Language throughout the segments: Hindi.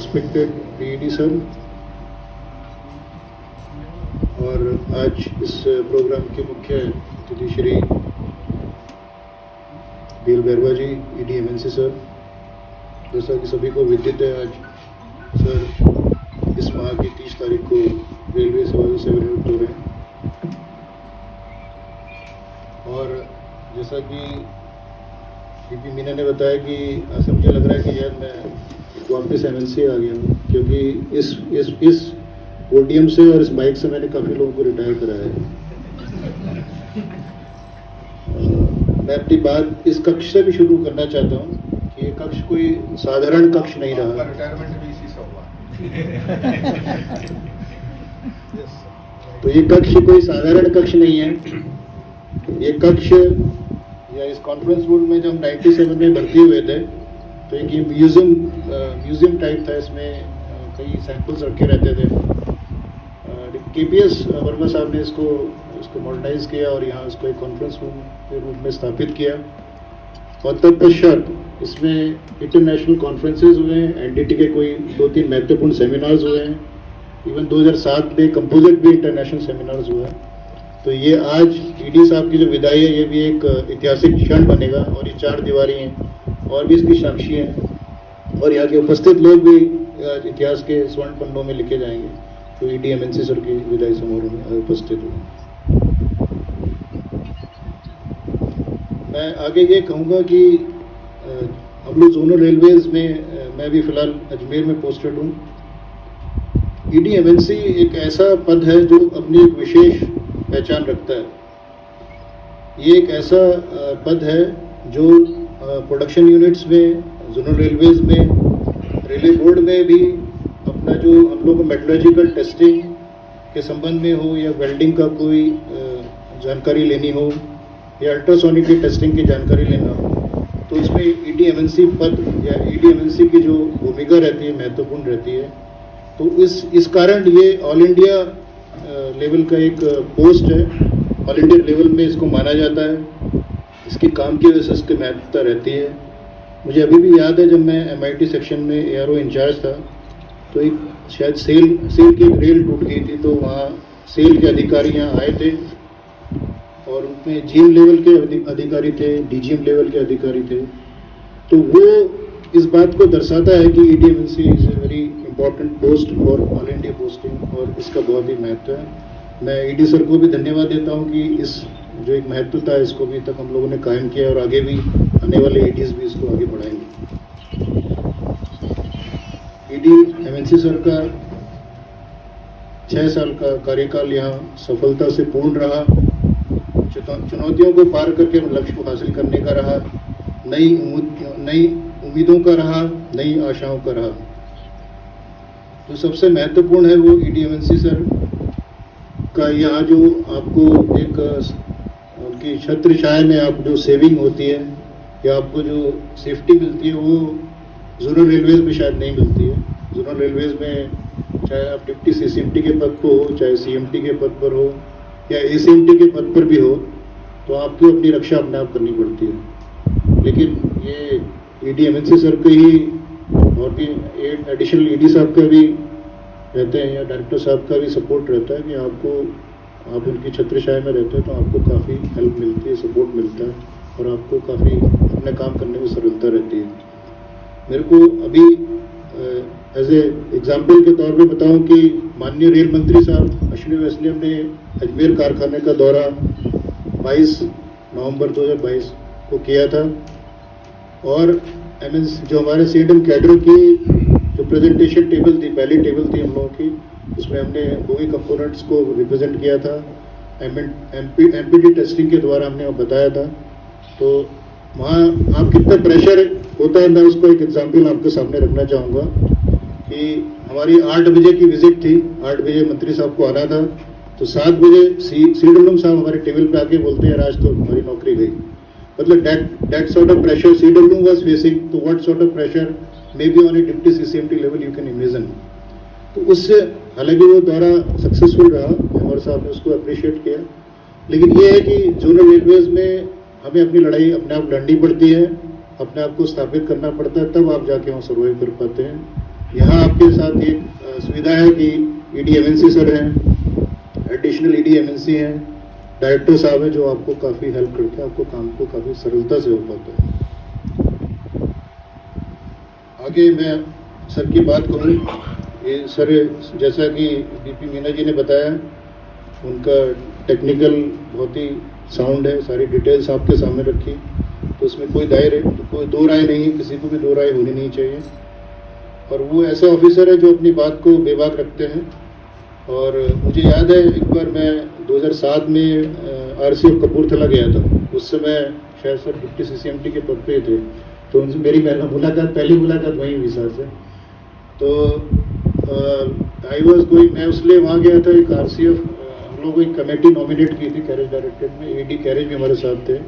रेस्पेक्टेड पीईडी सर, और आज इस प्रोग्राम के मुख्य अतिथि श्री बीएल बैरवा जी, ईडी एमएनसी सर। जैसा कि सभी को विदित है, आज सर इस माह की 30 तारीख को रेलवे सेवा से सेवानिवृत्त हो रहे हैं। और जैसा कि पीपी मीना ने बताया कि ऐसा मुझे लग रहा है कि यार मैं वापस एमएनसी आ गया हूँ, क्योंकि इस पोडियम से और इस बाइक से मैंने काफ़ी लोगों को रिटायर कराया है। मैं अपनी बात इस कक्ष से भी शुरू करना चाहता हूँ कि ये कक्ष कोई साधारण कक्ष नहीं रहा। रिटायरमेंट भी इसी से हुआ। तो ये कक्ष कोई साधारण कक्ष नहीं है। ये कक्ष या इस कॉन्फ्रेंस रूम में जब 97 में भर्ती हुए थे तो एक ये म्यूजियम टाइप था। इसमें कई सैंपल्स रखे रहते थे। केपीएस वर्मा साहब ने इसको मॉडर्नाइज किया और यहाँ इसको एक कॉन्फ्रेंस रूम के रूप में स्थापित किया। और तत्पश्चात इसमें इंटरनेशनल कॉन्फ्रेंसेज हुए हैं, एनडीटी के कोई 2-3 महत्वपूर्ण सेमिनार्स हुए हैं। इवन 2007 में कंपोजिट भी इंटरनेशनल सेमिनार्स हुआ है। तो ये आज ईडी साहब की जो विदाई है, ये भी एक ऐतिहासिक क्षण बनेगा। और ये 4 दीवारी हैं और भी इसकी साक्षी हैं, और यहाँ के उपस्थित लोग भी इतिहास के स्वर्ण पन्नों में लिखे जाएंगे तो ईडी एमएनसी सर की विदाई समारोह में उपस्थित हुए। मैं आगे ये कहूँगा कि हम लोग जोनल रेलवेज में, मैं भी फिलहाल अजमेर में पोस्टेड हूँ। ईडी एमएनसी एक ऐसा पद है जो अपनी एक विशेष पहचान रखता है। ये एक ऐसा पद है जो प्रोडक्शन यूनिट्स में, जोनल रेलवेज में, रेलवे बोर्ड में भी अपना जो हम लोग मेट्रोलॉजिकल टेस्टिंग के संबंध में हो, या वेल्डिंग का कोई जानकारी लेनी हो, या अल्ट्रासोनिक की टेस्टिंग की जानकारी लेना हो, तो इसमें ईडी एमएनसी पद या ईडी एमएनसी की जो भूमिका रहती है महत्वपूर्ण रहती है। तो इस कारण ये ऑल इंडिया लेवल का एक पोस्ट है। ऑल इंडिया लेवल में इसको माना जाता है। इसकी काम की वजह से इसकी महत्वता रहती है। मुझे अभी भी याद है, जब मैं एमआईटी सेक्शन में एआरओ इंचार्ज था तो एक शायद सेल की एक रेल टूट गई थी। तो वहाँ सेल के अधिकारी यहाँ आए थे और उनमें जीएम लेवल के अधिकारी थे, डीजीएम लेवल के अधिकारी थे। तो वो इस बात को दर्शाता है कि ED MNC is a very important post for all India posting, और इसका बहुत ही महत्व है। मैं ईडी सर को भी धन्यवाद देता हूँ कि इस जो एक महत्वता है इसको भी तक हम लोगों ने कायम किया, और आगे भी आने वाले ईडीज भी इसको आगे बढ़ाएंगे। ईडी एमएनसी सर का 6 साल का कार्यकाल यहाँ सफलता से पूर्ण रहा। चुनौतियों को पार करके लक्ष्य को हासिल करने का रहा, नई उम्मीदों का रहा, नई आशाओं का रहा। जो सबसे महत्वपूर्ण है वो ईडी एमएनसी सर का यहाँ जो आपको एक उनकी छत्र छाया में आप जो सेविंग होती है या आपको जो सेफ्टी मिलती है, वो जोनल रेलवेज में शायद नहीं मिलती है। जोनल रेलवेज में चाहे आप डिप्टी सीसीएमटी के पद पर हो, चाहे सीएमटी के पद पर हो, या एसीएमटी के पद पर भी हो, तो आपको अपनी रक्षा अपने आप करनी पड़ती है। लेकिन ये ईडी एमएनसी सर के ही और भी एडिशनल ईडी साहब का भी रहते हैं, या डायरेक्टर साहब का भी सपोर्ट रहता है कि आप उनकी छत्रछाया में रहते हैं तो आपको काफ़ी हेल्प मिलती है, सपोर्ट मिलता है, और आपको काफ़ी अपने काम करने में सरलता रहती है। मेरे को अभी एज ए एग्जाम्पल के तौर पे बताऊं कि माननीय रेल मंत्री साहब अश्विनी वैष्णव ने अजमेर कारखाने का दौरा 22 नवंबर 2022 को किया था, और जो हमारे सीएडएम कैडर की जो प्रेजेंटेशन टेबल थी, पहली टेबल थी हम लोगों की, उसमें हमने बोगी कंपोनेंट्स को रिप्रेजेंट किया था। एमपीटी टेस्टिंग के द्वारा हमने बताया था। तो वहाँ आप कितना प्रेशर होता है, मैं उसको एक एग्जाम्पल आपके सामने रखना चाहूँगा कि हमारी 8 बजे की विजिट थी। 8 बजे मंत्री साहब को आना था, तो 7 बजे सीडब्ल्यूएम साहब हमारे टेबल पे आके बोलते हैं आज तो हमारी नौकरी गई। मतलब that sort of pressure CWM was facing, तो what sort of pressure maybe on a deputy CCMT level you can imagine। तो उससे हालांकि वो दौरा सक्सेसफुल रहा, मेंबर साहब ने उसको अप्रिशिएट किया, लेकिन ये है कि जोनल रेलवेज में हमें अपनी लड़ाई अपने आप लड़नी पड़ती है, अपने आप को स्थापित करना पड़ता है, तब आप जाके वहाँ सर्वाइव कर पाते हैं। यहाँ आपके साथ एक सुविधा है कि ईडी एमएनसी सर हैं, एडिशनल ईडी एमएनसी हैं, डायरेक्टर साहब हैं जो आपको काफ़ी हेल्प करते हैं, आपको काम को काफ़ी सरलता से हो पाता है। आगे मैं सर की बात करूँ, ये सर जैसा कि डीपी मीना जी ने बताया, उनका टेक्निकल बहुत ही साउंड है, सारी डिटेल्स आपके सामने रखी, तो उसमें कोई दो राय नहीं है, किसी को भी दो राय होनी नहीं चाहिए। और वो ऐसा ऑफिसर है जो अपनी बात को बेबाक रखते हैं। और मुझे याद है एक बार मैं 2007 में आरसीएफ कपूरथला गया था, उस समय शायद सर डिप्टी सीसीएमटी के पद पे थे, तो उनसे मेरी पहली मुलाकात वहीं हुई सर से। तो आई वॉज गोइंग, मैं उसलिए वहाँ गया था, एक आरसीएफ हम लोगों एक कमेटी नॉमिनेट की थी कैरेज डायरेक्टरेट में, एडी कैरेज भी हमारे साथ थे।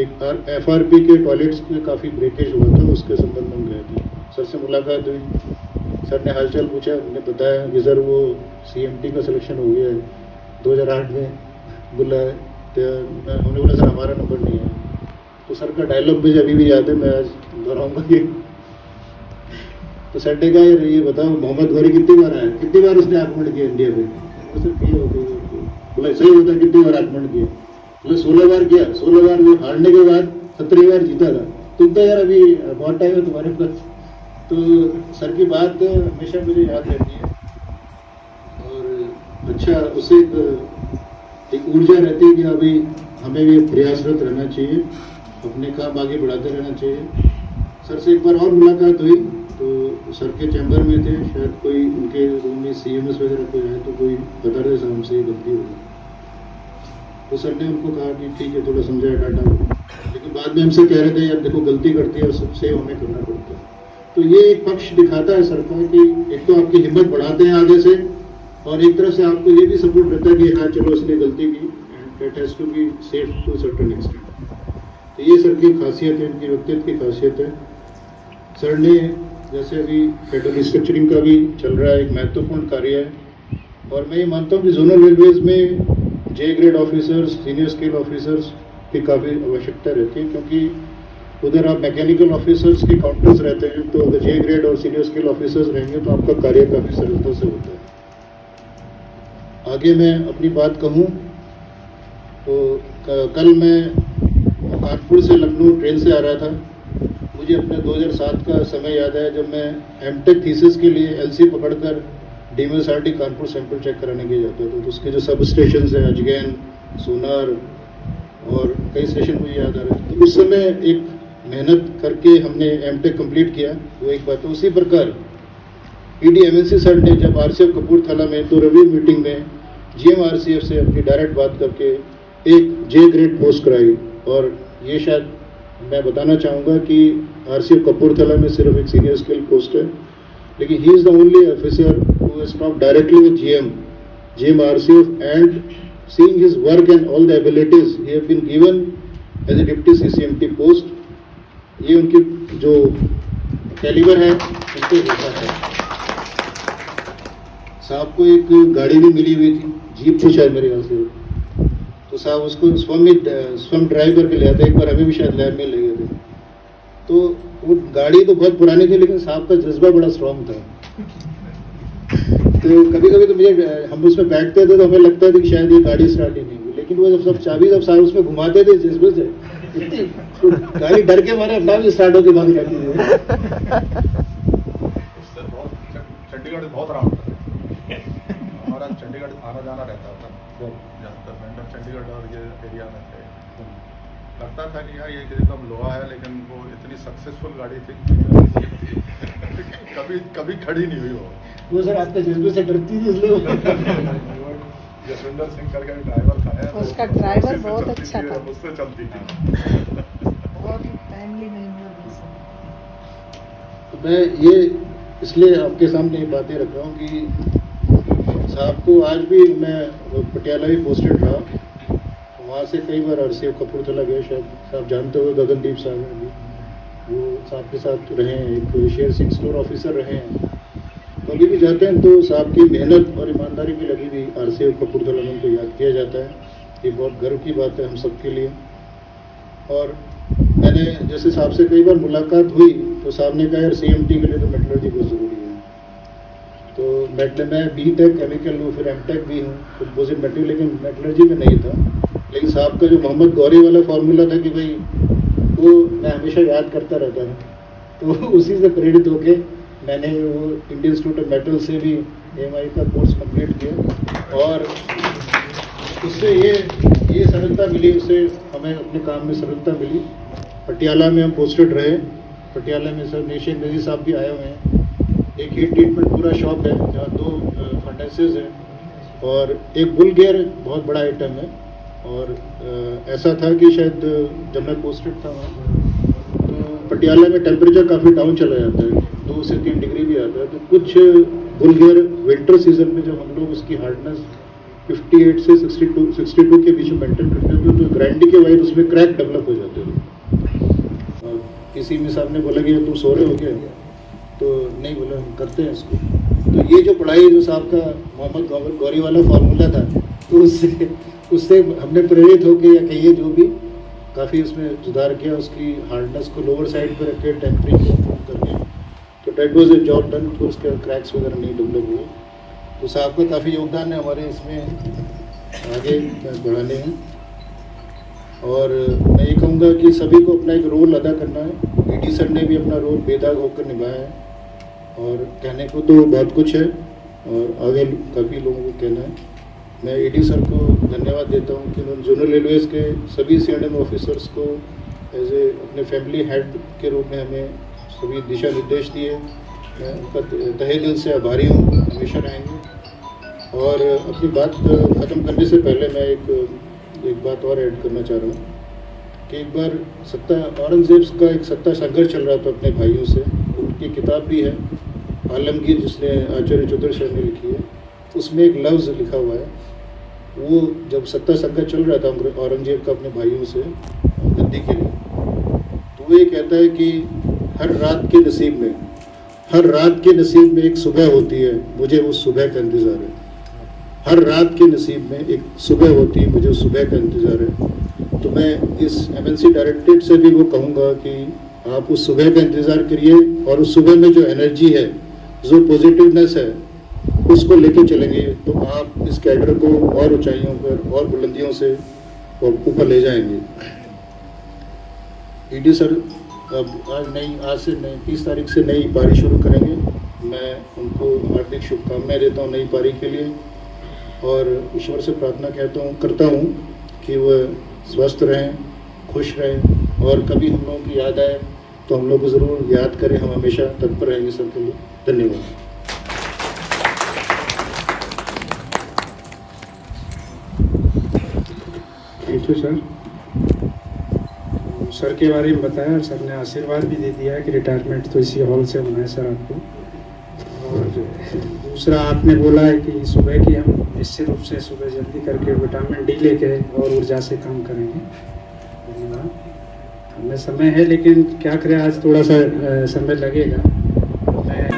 एक एफआरपी के टॉयलेट्स में काफ़ी ब्रेकेज हुआ था, उसके संबंध में गए थे। सर से मुलाकात हुई, सर ने हालचाल पूछा, उन्हें बताया कि सर वो सीएमटी का सिलेक्शन हो गया है, 2008 में बुलाया, तो उन्होंने बोला सर हमारा नंबर नहीं है। तो सर का डायलॉग मुझे अभी भी याद है, मैं आज दोहराऊंगा ये। तो सर ने कहा ये बताओ मोहम्मद गौरी कितनी बार आया, कितनी बार उसने आक्रमण किया इंडिया में? सर किया हो गया। बोला सही होता कितनी बार आक्रमण किया? बोले 16 बार किया। 16 बार वो हारने के बाद 17 बार जीता था। तुम तो यार अभी बहुत टाइम है तुम्हारे पास। तो सर की बात हमेशा मुझे याद रहती है और अच्छा उससे एक ऊर्जा रहती है कि अभी हमें भी प्रयासरत रहना चाहिए, अपने काम आगे बढ़ाते रहना चाहिए। सर से एक बार और मुलाकात हुई तो सर के चैम्बर में थे, शायद कोई उनके रूम में सीएमएस वगैरह कोई है तो कोई बता रहे थे हमसे गलती होगी, तो सर ने उनको कहा कि ठीक है थोड़ा समझाया डाटा, लेकिन बाद में हमसे कह रहे थे यार देखो गलती करती है और सबसे हमें करना पड़ता है। तो ये एक पक्ष दिखाता है सर का कि एक तो आपकी हिम्मत बढ़ाते हैं आगे से, और एक तरफ से आपको ये भी सपोर्ट रहता है कि हाँ चलो उसने गलती की and that has to be safe to certain extent. तो ये सर की खासियत है, इनकी व्यक्तित्व की खासियत है। सर ने जैसे अभी फेडरल रिस्ट्रक्चरिंग का भी चल रहा है, एक महत्वपूर्ण कार्य है, और मैं ये मानता हूँ कि जोनल रेलवेज में J grade officers, senior scale officers की काफ़ी आवश्यकता रहती है, क्योंकि उधर आप मैकेनिकल ऑफिसर्स के काउंटर्स रहते हैं, तो अगर जे ग्रेड और सीनियर स्केल ऑफिसर्स रहेंगे तो आपका कार्य काफ़ी सरलता से होता है। आगे मैं अपनी बात कहूँ तो कल मैं कानपुर से लखनऊ ट्रेन से आ रहा था। मुझे अपने 2007 का समय याद है जब मैं एमटेक थीसिस के लिए एलसी पकड़कर डीएमएसआरटी कानपुर सैंपल चेक कराने के जाते थे। तो उसके जो सब स्टेशन हैं अजगैन, सोनार और कई स्टेशन मुझे याद आ रहे थे। तो उस समय एक मेहनत करके हमने एमटेक कंप्लीट किया, वो एक बात है। उसी प्रकार ईडी एमएनसी सर ने जब आरसीएफ कपूरथला में तो रिव्यू मीटिंग में जीएम आरसीएफ से अपनी डायरेक्ट बात करके एक जे ग्रेड पोस्ट कराई, और ये शायद मैं बताना चाहूँगा कि आरसीएफ कपूरथला में सिर्फ एक सीनियर स्केल पोस्ट है, लेकिन he is the only officer who has talked directly with GM RCF and seeing his work and all the abilities he have been given as a deputy CCMT post। ये उनकी जो कैलिबर है उनको होता है। साहब को एक गाड़ी भी मिली हुई थी, जीप थी शायद मेरे ख्याल से, तो साहब उसको स्वयं ड्राइव करके ले आते। एक बार हमें भी शायद लैब में ले गए थे। तो वो गाड़ी तो बहुत पुरानी थी, लेकिन साहब का जज्बा बड़ा स्ट्रॉन्ग था। तो कभी कभी तो मुझे हम उसमें बैठते थे तो हमें लगता था कि शायद ये गाड़ी स्टार्ट ही नहीं हुई, लेकिन वो जब चाबी जब साहब उसमें घुमाते थे जज्बे से, तो गाड़ी डर के मारे अपना भी स्टार्ट होकर भाग जाती थी। चंडीगढ़ बहुत आराम था, हमारा चंडीगढ़ आना जाना रहता था, ज़्यादातर चंडीगढ़ और ये एरिया में थे। लगता था कि यार ये एकदम लोहा है, लेकिन वो इतनी सक्सेसफुल गाड़ी थी कभी कभी खड़ी नहीं हुई वो सर आपके जज्बे से डरती थी इसलिए। जसविंदर सिंह करके ड्राइवर था यार, उसका ड्राइवर बहुत अच्छा था, उससे चलती थी। बहुत फैमिली मेंबर। मैं ये इसलिए आपके सामने ये बातें रख रहा हूँ कि साहब को आज भी मैं पटियाला भी पोस्टेड रहा, वहाँ से कई बार आरसीएफ कपूरथला गए, शायद साहब जानते हुए गगनदीप साहब हैं अभी, वो साहब के साथ रहे हैं, एक शेर सिंह स्टोर ऑफिसर रहे हैं। तो अभी भी जाते हैं तो साहब की मेहनत और ईमानदारी भी लगी हुई आरसीएफ कपूरथला में उनको याद किया जाता है। ये बहुत गर्व की बात है हम सब के लिए। और मैंने जैसे साहब से कई बार मुलाकात हुई तो साहब ने कहा यार सीएमटी के लिए तो मेटलर्जी बहुत ज़रूरी है। मैं बी टेक केमिकल हूँ, फिर एम टेक भी हूँ कंपोजिट मटेरियल, लेकिन मेटलर्जी में नहीं था। लेकिन साहब का जो मोहम्मद गौरी वाला फार्मूला था कि भाई वो मैं हमेशा याद करता रहता था, तो उसी से प्रेरित होके मैंने वो इंडियन इंस्टीट्यूट ऑफ मेटल से भी AMI का कोर्स कंप्लीट किया, और उससे ये सरलता मिली, उससे हमें अपने काम में सरलता मिली। पटियाला में हम पोस्टेड रहे, पटियाला में सर निशित नजी साहब भी आए हुए हैं। एक हीट ट्रीटमेंट पूरा शॉप है जहाँ 2 फर्नेसेस हैं, और एक बुल गियर बहुत बड़ा आइटम है। और ऐसा था कि शायद जब मैं पोस्टेड था वहाँ, तो पटियाला में टेम्परेचर काफ़ी डाउन चला जाता है, 2 से 3 डिग्री भी आता है। तो कुछ बुल गियर विंटर सीजन में जब हम लोग उसकी हार्डनेस 58 से 62 के बीच में मेंटेन करते थे, तो ग्राइंडिंग के वाइज उसमें क्रैक डेवलप हो जाते थे। और किसी में साहब ने बोला कि तुम सो रहे हो क्या, तो नहीं, बोला हम करते हैं इसको। तो ये जो पढ़ाई जो साहब का मोहम्मद गौरी वाला फार्मूला था, तो उससे हमने प्रेरित होकर, या कहिए जो भी, काफ़ी उसमें सुधार किया, उसकी हार्डनेस को लोअर साइड पर रख के टेम्परेचर इंप्रूव करके, तो that was a job done, तो उसके क्रैक्स वगैरह नहीं डेवलप हुए। तो साहब का काफ़ी योगदान है हमारे इसमें आगे बढ़ाने में। और मैं ये कहूँगा कि सभी को अपना एक रोल अदा करना है। ED सर ने भी अपना रोल बेदाग होकर निभाया है, और कहने को तो बहुत कुछ है, और आगे काफ़ी लोगों को कहना है। मैं ED सर को धन्यवाद देता हूँ कि उन्होंने जोनल रेलवेज़ के सभी C&M ऑफिसर्स को एज ए अपने फैमिली हेड के रूप में हमें सभी दिशा निर्देश दिए। मैं उनका तहे दिल से आभारी हूँ, हमेशा रहेंगे। और अपनी बात ख़त्म करने से पहले मैं एक बात और ऐड करना चाह रहा हूँ कि एक बार औरंगजेब का एक सत्ता संघर्ष चल रहा था अपने भाइयों से। उनकी किताब भी है आलमगीर, जिसने आचार्य चतुर्सेन ने लिखी है। उसमें एक लफ्ज़ लिखा हुआ है, वो जब सत्ता संघर्ष चल रहा था औरंगजेब का अपने भाइयों से गद्दी के लिए, तो वो ये कहता है कि हर रात के नसीब में एक सुबह होती है, मुझे उस सुबह का इंतज़ार है। हर रात के नसीब में एक सुबह होती है, मुझे उस सुबह का इंतज़ार है। तो मैं इस MNC डायरेक्टरेट से भी वो कहूँगा कि आप उस सुबह का इंतज़ार करिए, और उस सुबह में जो एनर्जी है, जो पॉजिटिवनेस है, उसको लेके चलेंगे, तो आप इस कैडर को और ऊंचाइयों पर और बुलंदियों से ऊपर ले जाएंगे। ED सर अब आज से 30 तारीख से नई पारी शुरू करेंगे। मैं उनको हार्दिक शुभकामनाएं देता हूँ नई पारी के लिए, और ईश्वर से प्रार्थना करता हूँ कि वह स्वस्थ रहें, खुश रहें, और कभी हम लोगों की याद आए तो हम लोग को ज़रूर याद करें। हम हमेशा तत्पर रहेंगे सर के लिए। धन्यवाद। Thank you sir. सर के बारे में बताया, और सर ने आशीर्वाद भी दे दिया कि रिटायरमेंट तो इसी हॉल से होना है सर आपको। और दूसरा आपने बोला है कि सुबह की हम निश्चित रूप से सुबह जल्दी करके विटामिन D लेके और ऊर्जा से काम करेंगे। धन्यवाद। हमें समय है, लेकिन क्या करें, आज थोड़ा सा समय लगेगा। मैं